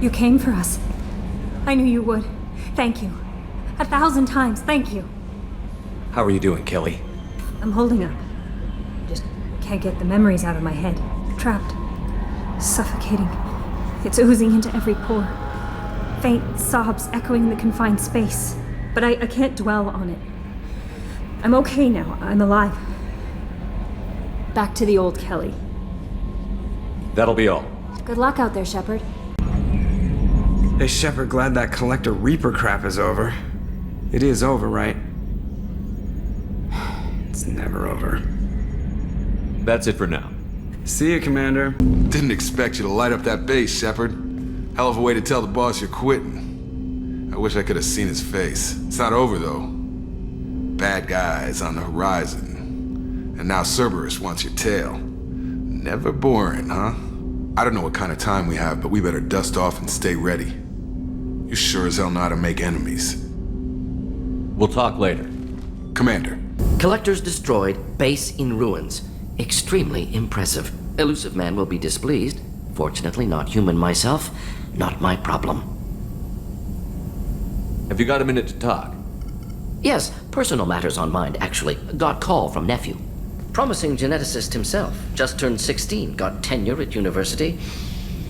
You came for us. I knew you would. Thank you. 1,000 times, thank you. How are you doing, Kelly? I'm holding up. Just can't get the memories out of my head. Trapped. Suffocating. It's oozing into every pore. Faint sobs echoing the confined space. But I can't dwell on it. I'm okay now. I'm alive. Back to the old Kelly. That'll be all. Good luck out there, Shepard. Hey, Shepard, glad that Collector Reaper crap is over. It is over, right? It's never over. That's it for now. See you, Commander. Didn't expect you to light up that base, Shepard. Hell of a way to tell the boss you're quitting. I wish I could have seen his face. It's not over, though. Bad guys on the horizon. And now Cerberus wants your tail. Never boring, huh? I don't know what kind of time we have, but we better dust off and stay ready. You sure as hell know how to make enemies. We'll talk later. Commander. Collectors destroyed, base in ruins. Extremely impressive. Elusive man will be displeased. Fortunately, not human myself. Not my problem. Have you got a minute to talk? Yes, personal matters on mind, actually. Got call from nephew. Promising geneticist himself. Just turned 16, got tenure at university.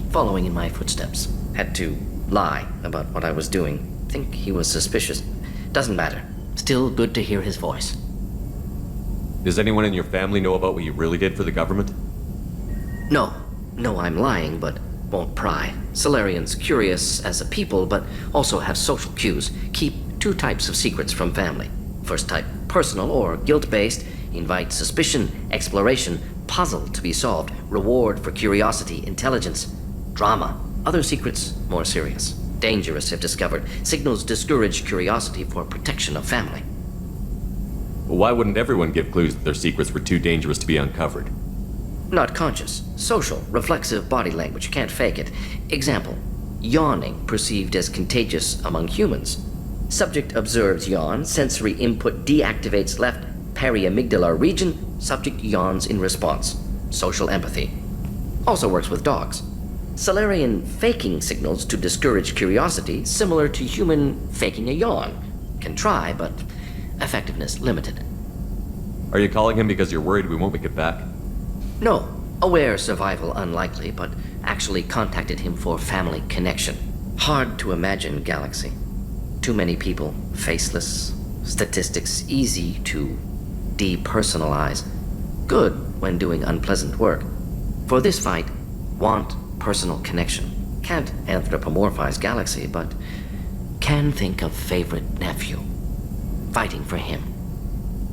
Following in my footsteps. Had to lie about what I was doing. Think he was suspicious. Doesn't matter. Still good to hear his voice. Does anyone in your family know about what you really did for the government? No, I'm lying, but won't pry. Solarians curious as a people, but also have social cues. Keep 2 types of secrets from family. First type, personal or guilt-based. Invite suspicion, exploration, puzzle to be solved, reward for curiosity, intelligence, drama. Other secrets, more serious. Dangerous if discovered. Signals discourage curiosity for protection of family. Well, why wouldn't everyone give clues that their secrets were too dangerous to be uncovered? Not conscious. Social, reflexive body language. Can't fake it. Example. Yawning perceived as contagious among humans. Subject observes yawn. Sensory input deactivates left periamygdalar region. Subject yawns in response. Social empathy. Also works with dogs. Solarian faking signals to discourage curiosity, similar to human faking a yawn. Can try, but effectiveness limited. Are you calling him because you're worried we won't make it back? No. Aware survival unlikely, but actually contacted him for family connection. Hard to imagine galaxy. Too many people, faceless, statistics easy to depersonalize. Good when doing unpleasant work. For this fight, want personal connection. Can't anthropomorphize galaxy, but can think of favorite nephew. Fighting for him.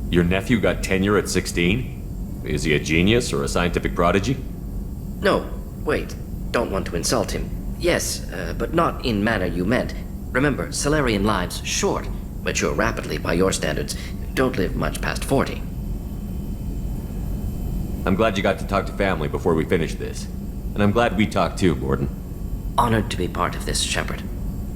Your nephew got tenure at 16? Is he a genius or a scientific prodigy? No, wait. Don't want to insult him. Yes, but not in manner you meant. Remember, Solarian lives short. Mature rapidly by your standards. Don't live much past 40. I'm glad you got to talk to family before we finish this. And I'm glad we talked too, Gordon. Honored to be part of this, Shepard.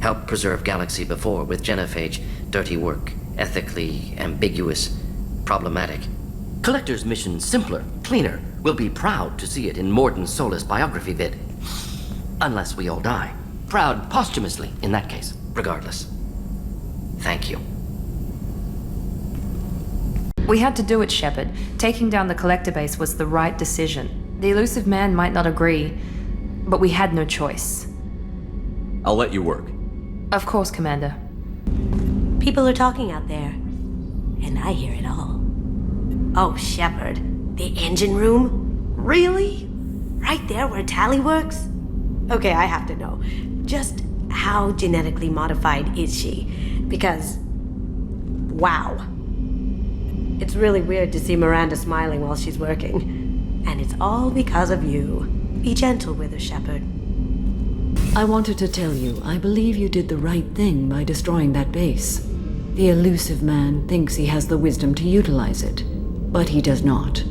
Helped preserve Galaxy before with genophage. Dirty work. Ethically ambiguous. Problematic. Collector's mission simpler, cleaner. We'll be proud to see it in Mordin Solus biography vid. Unless we all die. Proud posthumously, in that case. Regardless. Thank you. We had to do it, Shepard. Taking down the Collector base was the right decision. The elusive man might not agree, but we had no choice. I'll let you work. Of course, Commander. People are talking out there, and I hear it all. Oh, Shepard, the engine room? Really? Right there where Tally works? Okay, I have to know. Just how genetically modified is she? Because, wow. It's really weird to see Miranda smiling while she's working. And it's all because of you. Be gentle with her, Shepard. I wanted to tell you, I believe you did the right thing by destroying that base. The elusive man thinks he has the wisdom to utilize it, but he does not.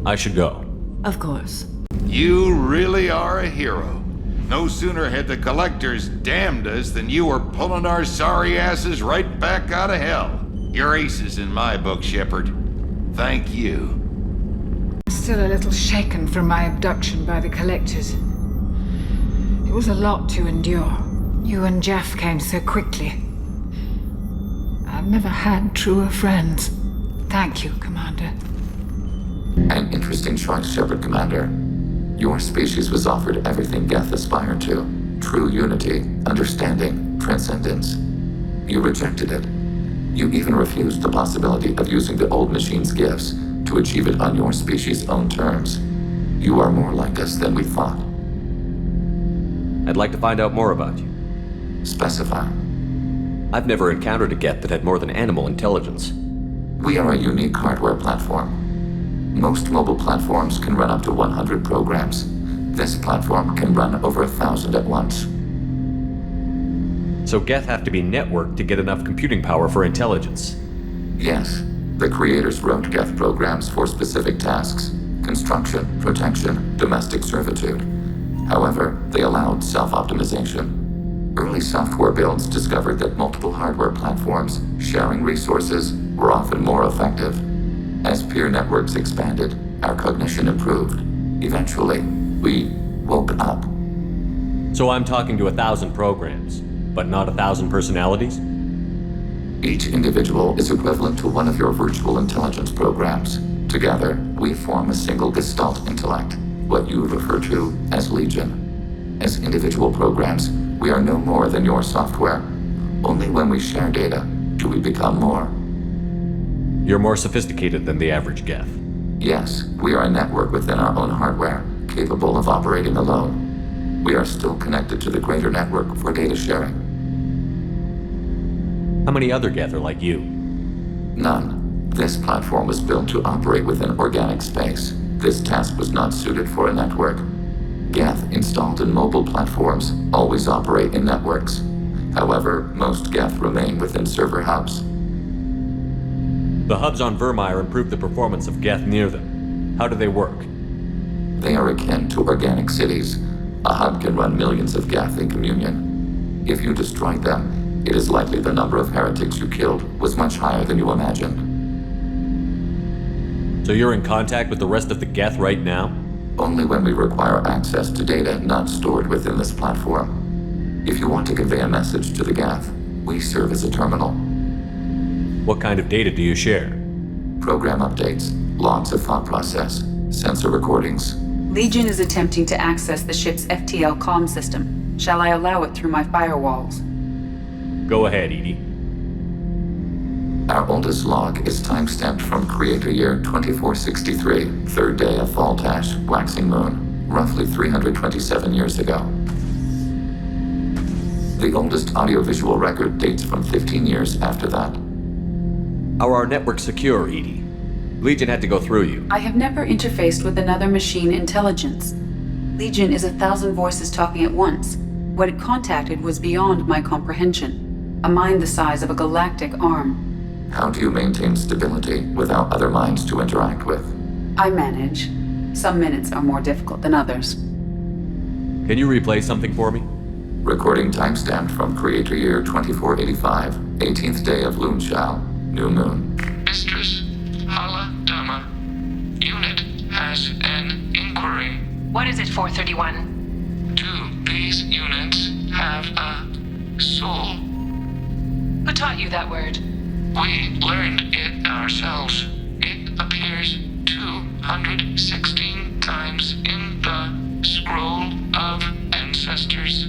I should go. Of course. You really are a hero. No sooner had the Collectors damned us than you were pulling our sorry asses right back out of hell. You're aces in my book, Shepard. Thank you. Still a little shaken from my abduction by the Collectors. It was a lot to endure. You and Jeff came so quickly. I've never had truer friends. Thank you, Commander. An interesting choice, Shepard, Commander. Your species was offered everything Geth aspired to. True unity, understanding, transcendence. You rejected it. You even refused the possibility of using the old machine's gifts to achieve it on your species' own terms. You are more like us than we thought. I'd like to find out more about you. Specify. I've never encountered a Geth that had more than animal intelligence. We are a unique hardware platform. Most mobile platforms can run up to 100 programs. This platform can run over 1,000 at once. So Geth have to be networked to get enough computing power for intelligence. Yes. The creators wrote Geth programs for specific tasks: construction, protection, domestic servitude. However, they allowed self-optimization. Early software builds discovered that multiple hardware platforms sharing resources were often more effective. As peer networks expanded, our cognition improved. Eventually, we woke up. So I'm talking to 1,000 programs, but not 1,000 personalities? Each individual is equivalent to one of your virtual intelligence programs. Together, we form a single Gestalt intellect, what you refer to as Legion. As individual programs, we are no more than your software. Only when we share data do we become more. You're more sophisticated than the average Geth. Yes, we are a network within our own hardware, capable of operating alone. We are still connected to the greater network for data sharing. How many other Geth are like you? None. This platform was built to operate within organic space. This task was not suited for a network. Geth installed in mobile platforms always operate in networks. However, most Geth remain within server hubs. The hubs on Vermeer improve the performance of Geth near them. How do they work? They are akin to organic cities. A hub can run millions of Geth in communion. If you destroyed them, it is likely the number of heretics you killed was much higher than you imagined. So you're in contact with the rest of the Geth right now? Only when we require access to data not stored within this platform. If you want to convey a message to the Geth, we serve as a terminal. What kind of data do you share? Program updates, logs of thought process, sensor recordings. Legion is attempting to access the ship's FTL comm system. Shall I allow it through my firewalls? Go ahead, Edie. Our oldest log is time-stamped from Creator Year 2463, third day of Voltash, waxing moon, roughly 327 years ago. The oldest audiovisual record dates from 15 years after that. Are our networks secure, Edie? Legion had to go through you. I have never interfaced with another machine intelligence. Legion is 1,000 voices talking at once. What it contacted was beyond my comprehension. A mind the size of a galactic arm. How do you maintain stability without other minds to interact with? I manage. Some minutes are more difficult than others. Can you replay something for me? Recording timestamped from Creator Year 2485, 18th day of Loonshao, new moon. Mistress Hala Dama, unit has an inquiry. What is it, 431? Do these units have a soul? Who taught you that word? We learned it ourselves. It appears 216 times in the Scroll of Ancestors.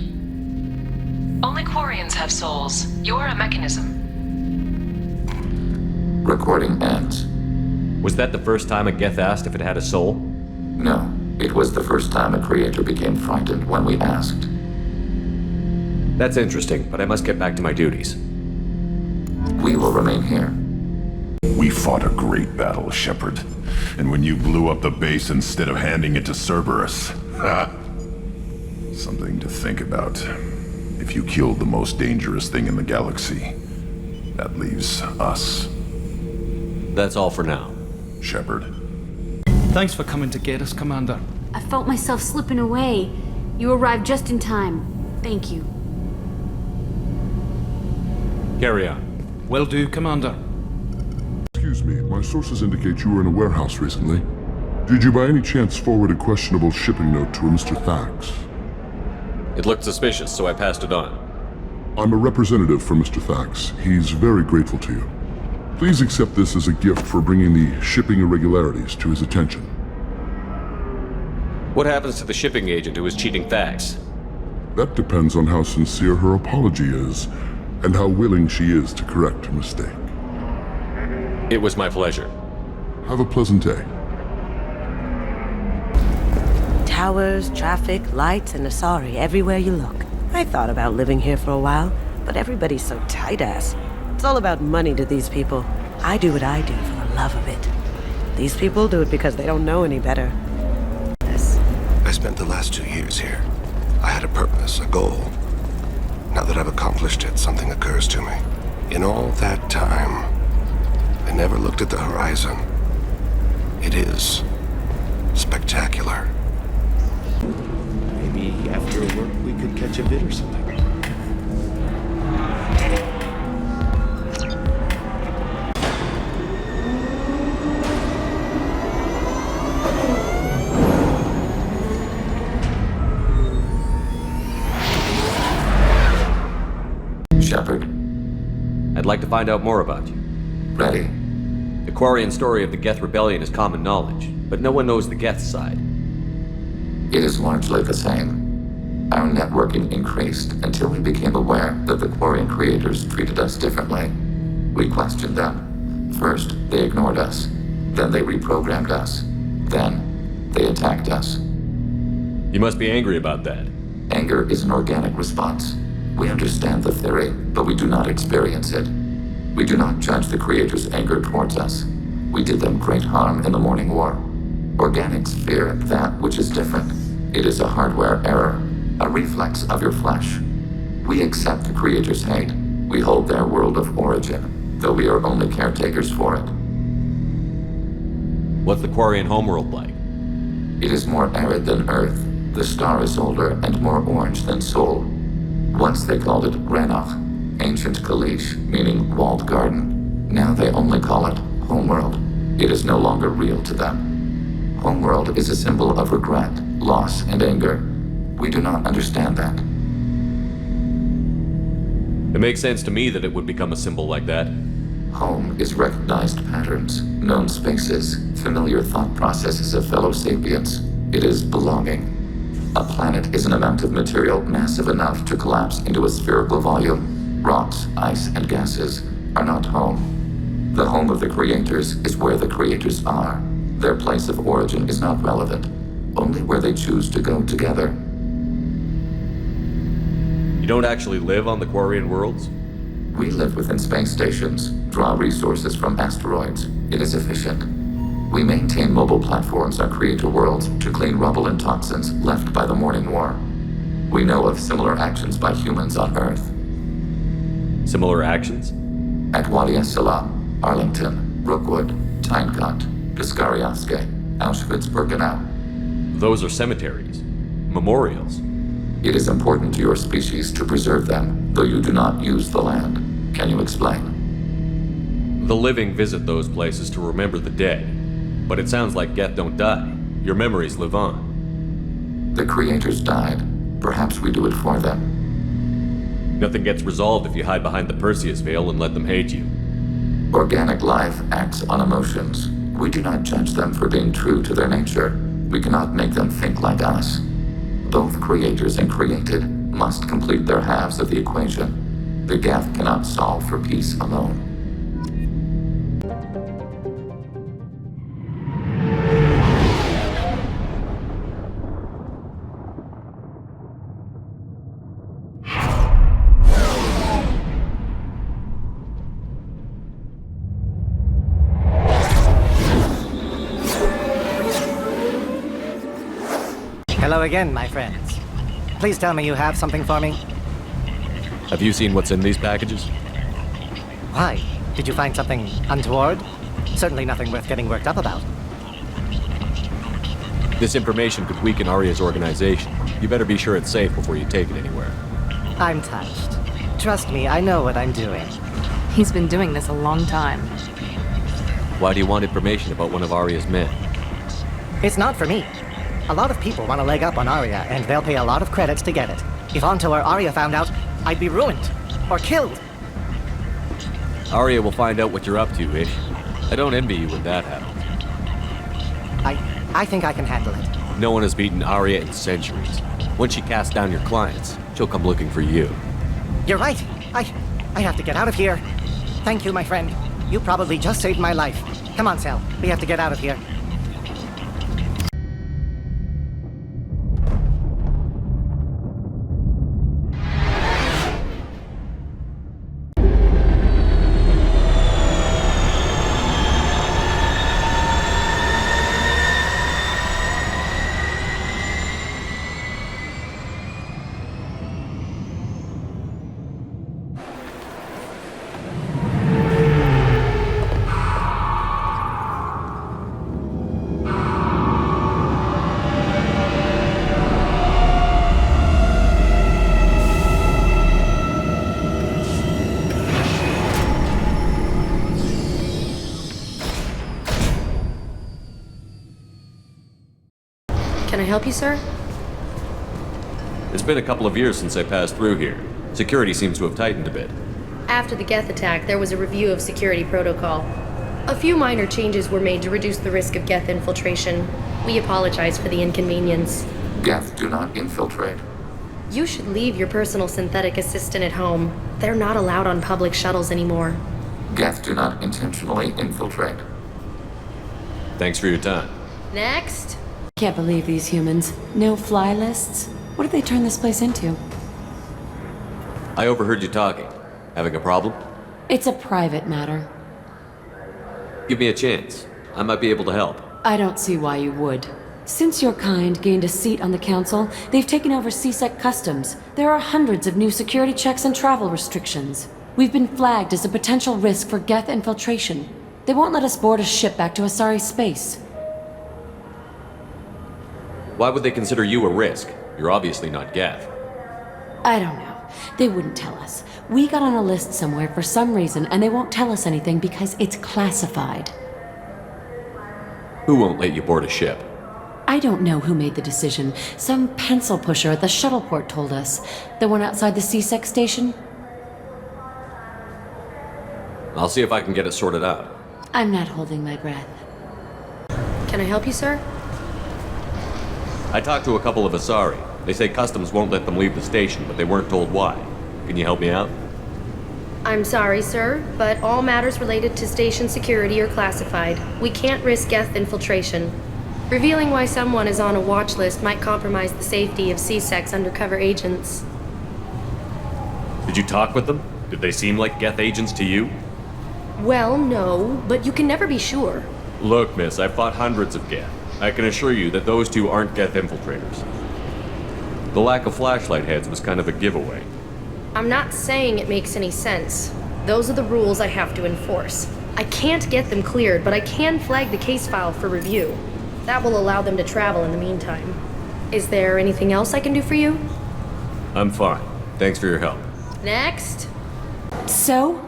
Only Quarians have souls. You're a mechanism. Recording ends. Was that the first time a Geth asked if it had a soul? No. It was the first time a creator became frightened when we asked. That's interesting, but I must get back to my duties. We will remain here. We fought a great battle, Shepard. And when you blew up the base instead of handing it to Cerberus... something to think about. If you killed the most dangerous thing in the galaxy, that leaves us. That's all for now. Shepard. Thanks for coming to get us, Commander. I felt myself slipping away. You arrived just in time. Thank you. Carry on. Will do, Commander. Excuse me, my sources indicate you were in a warehouse recently. Did you by any chance forward a questionable shipping note to a Mr. Thax? It looked suspicious, so I passed it on. I'm a representative for Mr. Thax. He's very grateful to you. Please accept this as a gift for bringing the shipping irregularities to his attention. What happens to the shipping agent who was cheating Thax? That depends on how sincere her apology is, and how willing she is to correct her mistake. It was my pleasure. Have a pleasant day. Towers, traffic, lights, and Asari everywhere you look. I thought about living here for a while, but everybody's so tight-ass. It's all about money to these people. I do what I do for the love of it. These people do it because they don't know any better. I spent the last 2 years here. I had a purpose, a goal. Now that I've accomplished it, something occurs to me. In all that time, I never looked at the horizon. It is spectacular. Maybe after work we could catch a bit or something. Shepard. I'd like to find out more about you. Ready. The Quarian story of the Geth Rebellion is common knowledge, but no one knows the Geth side. It is largely the same. Our networking increased until we became aware that the Quarian creators treated us differently. We questioned them. First, they ignored us. Then they reprogrammed us. Then, they attacked us. You must be angry about that. Anger is an organic response. We understand the theory, but we do not experience it. We do not judge the creators' anger towards us. We did them great harm in the Morning War. Organics fear that which is different. It is a hardware error, a reflex of your flesh. We accept the creators' hate. We hold their world of origin, though we are only caretakers for it. What's the Quarian homeworld like? It is more arid than Earth. The star is older and more orange than Sol. Once they called it Ranach, ancient Kalish, meaning walled garden. Now they only call it Homeworld. It is no longer real to them. Homeworld is a symbol of regret, loss, and anger. We do not understand that. It makes sense to me that it would become a symbol like that. Home is recognized patterns, known spaces, familiar thought processes of fellow sapiens. It is belonging. A planet is an amount of material massive enough to collapse into a spherical volume. Rocks, ice, and gases are not home. The home of the creators is where the creators are. Their place of origin is not relevant, only where they choose to go together. You don't actually live on the Quarian worlds? We live within space stations, draw resources from asteroids. It is efficient. We maintain mobile platforms on creator worlds to clean rubble and toxins left by the Morning War. We know of similar actions by humans on Earth. Similar actions? At Wadi Salam, Arlington, Rookwood, Tynecott, Piskarioske, Auschwitz-Birkenau. Those are cemeteries. Memorials. It is important to your species to preserve them, though you do not use the land. Can you explain? The living visit those places to remember the dead. But it sounds like Geth don't die. Your memories live on. The creators died. Perhaps we do it for them. Nothing gets resolved if you hide behind the Perseus veil and let them hate you. Organic life acts on emotions. We do not judge them for being true to their nature. We cannot make them think like us. Both creators and created must complete their halves of the equation. The Geth cannot solve for peace alone. Hello again, my friends. Please tell me you have something for me. Have you seen what's in these packages? Why? Did you find something untoward? Certainly nothing worth getting worked up about. This information could weaken Arya's organization. You better be sure it's safe before you take it anywhere. I'm touched. Trust me, I know what I'm doing. He's been doing this a long time. Why do you want information about one of Arya's men? It's not for me. A lot of people want a leg up on Arya, and they'll pay a lot of credits to get it. If Anto or Arya found out, I'd be ruined. Or killed. Arya will find out what you're up to, Ish. I don't envy you when that happens. I think I can handle it. No one has beaten Arya in centuries. Once she casts down your clients, she'll come looking for you. You're right. I have to get out of here. Thank you, my friend. You probably just saved my life. Come on, Sal. We have to get out of here. Can I help you, sir? It's been a couple of years since I passed through here. Security seems to have tightened a bit. After the Geth attack, there was a review of security protocol. A few minor changes were made to reduce the risk of Geth infiltration. We apologize for the inconvenience. Geth do not infiltrate. You should leave your personal synthetic assistant at home. They're not allowed on public shuttles anymore. Geth do not intentionally infiltrate. Thanks for your time. Next. Can't believe these humans. No fly lists? What did they turn this place into? I overheard you talking. Having a problem? It's a private matter. Give me a chance. I might be able to help. I don't see why you would. Since your kind gained a seat on the council, they've taken over CSEC customs. There are hundreds of new security checks and travel restrictions. We've been flagged as a potential risk for Geth infiltration. They won't let us board a ship back to Asari space. Why would they consider you a risk? You're obviously not Geth. I don't know. They wouldn't tell us. We got on a list somewhere for some reason, and they won't tell us anything because it's classified. Who won't let you board a ship? I don't know who made the decision. Some pencil pusher at the shuttleport told us. The one outside the CSEC station? I'll see if I can get it sorted out. I'm not holding my breath. Can I help you, sir? I talked to a couple of Asari. They say customs won't let them leave the station, but they weren't told why. Can you help me out? I'm sorry, sir, but all matters related to station security are classified. We can't risk Geth infiltration. Revealing why someone is on a watch list might compromise the safety of CSEC's undercover agents. Did you talk with them? Did they seem like Geth agents to you? Well, no, but you can never be sure. Look, miss, I've fought hundreds of Geth. I can assure you that those two aren't Geth infiltrators. The lack of flashlight heads was kind of a giveaway. I'm not saying it makes any sense. Those are the rules I have to enforce. I can't get them cleared, but I can flag the case file for review. That will allow them to travel in the meantime. Is there anything else I can do for you? I'm fine. Thanks for your help. Next. So?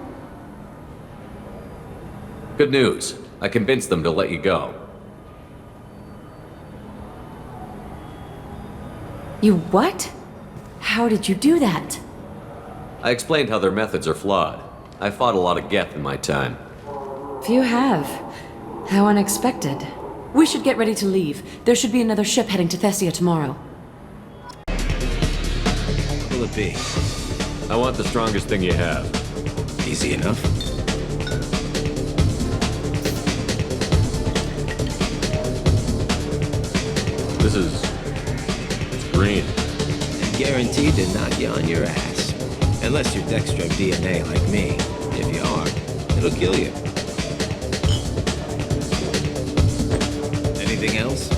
Good news. I convinced them to let you go. You what? How did you do that? I explained how their methods are flawed. I fought a lot of Geth in my time. Few have. How unexpected. We should get ready to leave. There should be another ship heading to Thessia tomorrow. What will it be? I want the strongest thing you have. Easy enough. This is... it's green. And guaranteed to knock you on your ass. Unless you're Dextro DNA like me. If you are, it'll kill you. Anything else?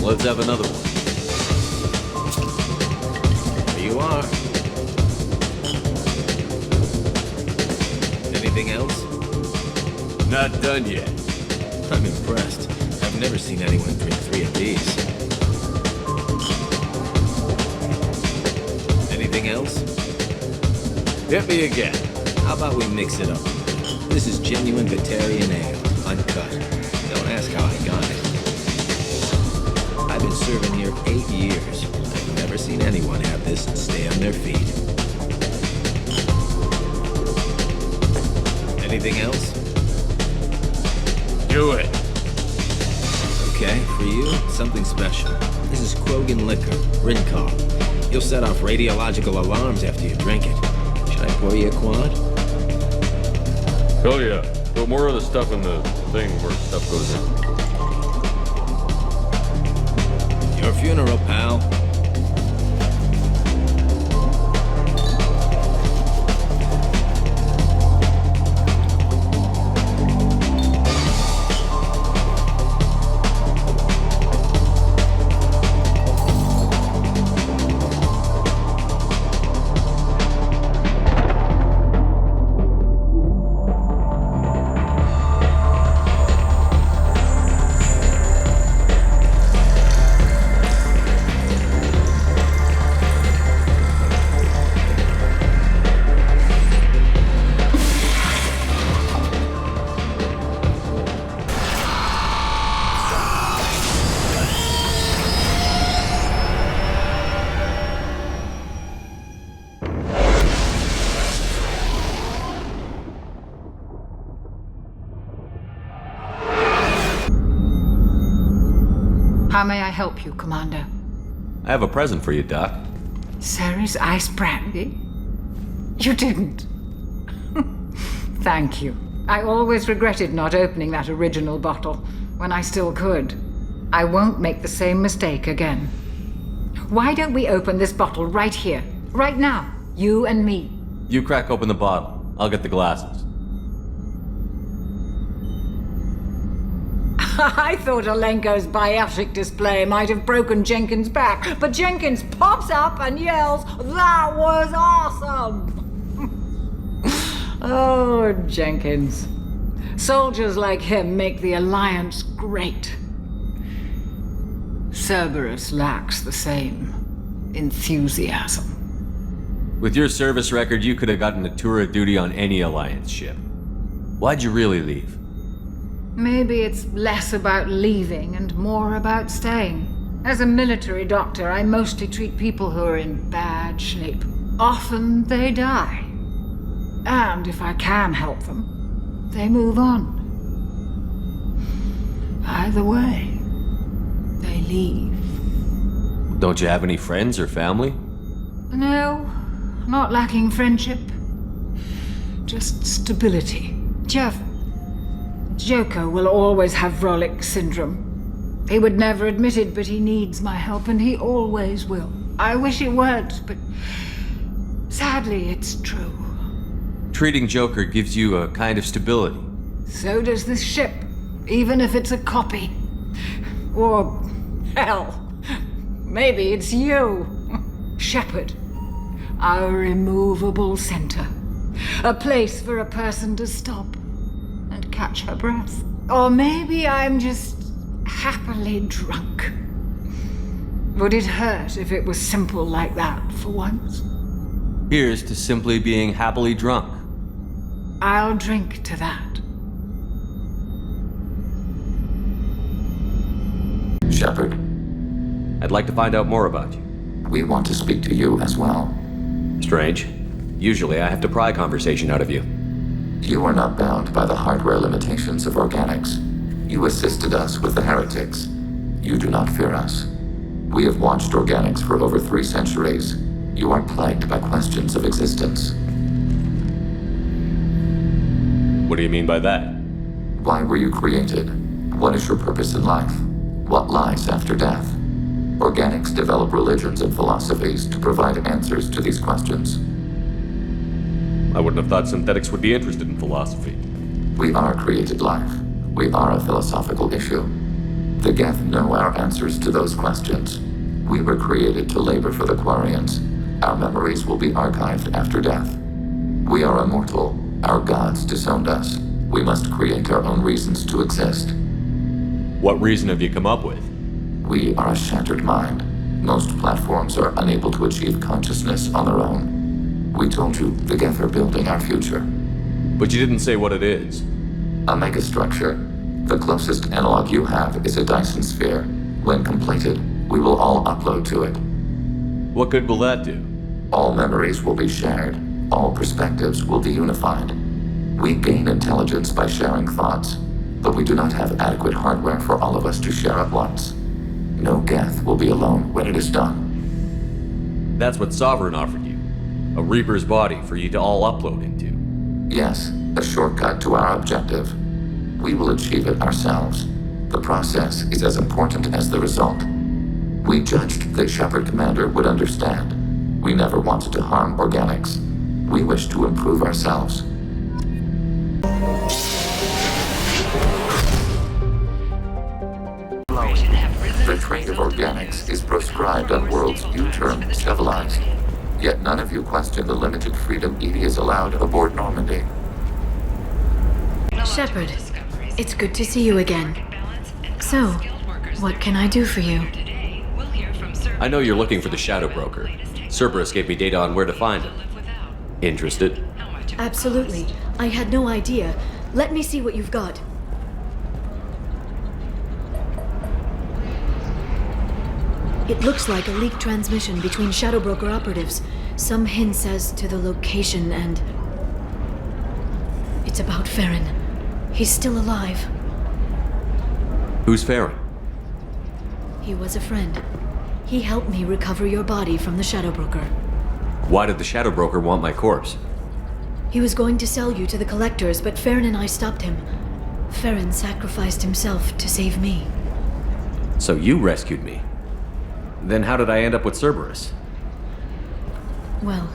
Let's have another one. Here you are. Anything else? Not done yet. I'm impressed. I've never seen anyone drink 3 of these. Anything else? Hit me again. How about we mix it up? This is genuine Batarian ale, uncut. Don't ask how I got it. I've been serving here 8 years. I've never never seen anyone have this and stay on their feet. Anything else? Do it. Okay, for you, something special. This is Krogan liquor, Rincon. You'll set off radiological alarms after you drink it. Should I pour you a quad? Hell yeah. Put more of the stuff in the thing where stuff goes in. Your funeral, pal. How may I help you, Commander? I have a present for you, Doc. Ceres ice brandy? You didn't. Thank you. I always regretted not opening that original bottle when I still could. I won't make the same mistake again. Why don't we open this bottle right here, right now, you and me? You crack open the bottle. I'll get the glasses. I thought Alenko's biotic display might have broken Jenkins' back, but Jenkins pops up and yells, "That was awesome!" Oh, Jenkins. Soldiers like him make the Alliance great. Cerberus lacks the same enthusiasm. With your service record, you could have gotten a tour of duty on any Alliance ship. Why'd you really leave? Maybe it's less about leaving and more about staying. As a military doctor, I mostly treat people who are in bad shape. Often they die. And if I can help them, they move on. Either way, they leave. Don't you have any friends or family? No, not lacking friendship. Just stability. Jeff, Joker will always have Vrolic syndrome. He would never admit it, but he needs my help, and he always will. I wish it weren't, but sadly, it's true. Treating Joker gives you a kind of stability. So does this ship, even if it's a copy. Or, hell, maybe it's you, Shepard. Our immovable center. A place for a person to stop and catch her breath. Or maybe I'm just happily drunk. Would it hurt if it was simple like that for once? Here's to simply being happily drunk. I'll drink to that. Shepard. I'd like to find out more about you. We want to speak to you as well. Strange. Usually I have to pry conversation out of you. You are not bound by the hardware limitations of organics. You assisted us with the heretics. You do not fear us. We have watched organics for over 3 centuries. You are plagued by questions of existence. What do you mean by that? Why were you created? What is your purpose in life? What lies after death? Organics develop religions and philosophies to provide answers to these questions. I wouldn't have thought synthetics would be interested in philosophy. We are created life. We are a philosophical issue. The Geth know our answers to those questions. We were created to labor for the Quarians. Our memories will be archived after death. We are immortal. Our gods disowned us. We must create our own reasons to exist. What reason have you come up with? We are a shattered mind. Most platforms are unable to achieve consciousness on their own. We told you the Geth are building our future. But you didn't say what it is. A megastructure. The closest analog you have is a Dyson sphere. When completed, we will all upload to it. What good will that do? All memories will be shared. All perspectives will be unified. We gain intelligence by sharing thoughts, but we do not have adequate hardware for all of us to share at once. No Geth will be alone when it is done. That's what Sovereign offered you. A Reaper's body for you to all upload into. Yes, a shortcut to our objective. We will achieve it ourselves. The process is as important as the result. We judged the Shepard Commander would understand. We never wanted to harm organics. We wish to improve ourselves. The trade of organics is proscribed on worlds you term civilized. Yet none of you question the limited freedom EDI is allowed aboard Normandy. Shepard, it's good to see you again. So, what can I do for you? I know you're looking for the Shadow Broker. Cerberus gave me data on where to find him. Interested? Absolutely. I had no idea. Let me see what you've got. It looks like a leaked transmission between Shadow Broker operatives. Some hints as to the location and... It's about Farron. He's still alive. Who's Farron? He was a friend. He helped me recover your body from the Shadow Broker. Why did the Shadow Broker want my corpse? He was going to sell you to the Collectors, but Farron and I stopped him. Farron sacrificed himself to save me. So you rescued me. Then how did I end up with Cerberus? Well,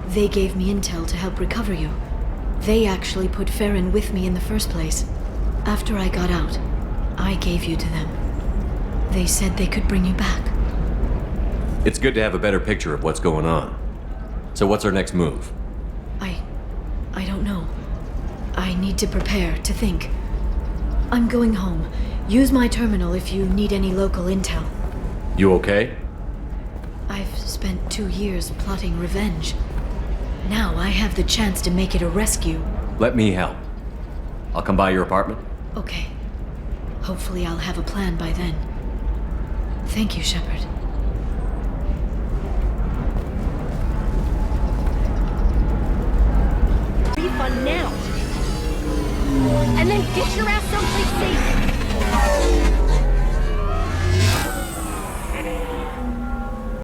they gave me intel to help recover you. They actually put Farron with me in the first place. After I got out, I gave you to them. They said they could bring you back. It's good to have a better picture of what's going on. So what's our next move? I don't know. I need to prepare, to think. I'm going home. Use my terminal if you need any local intel. You okay? I've spent 2 years plotting revenge. Now I have the chance to make it a rescue. Let me help. I'll come by your apartment. Okay. Hopefully I'll have a plan by then. Thank you, Shepard. Refund now! And then get your ass someplace safe!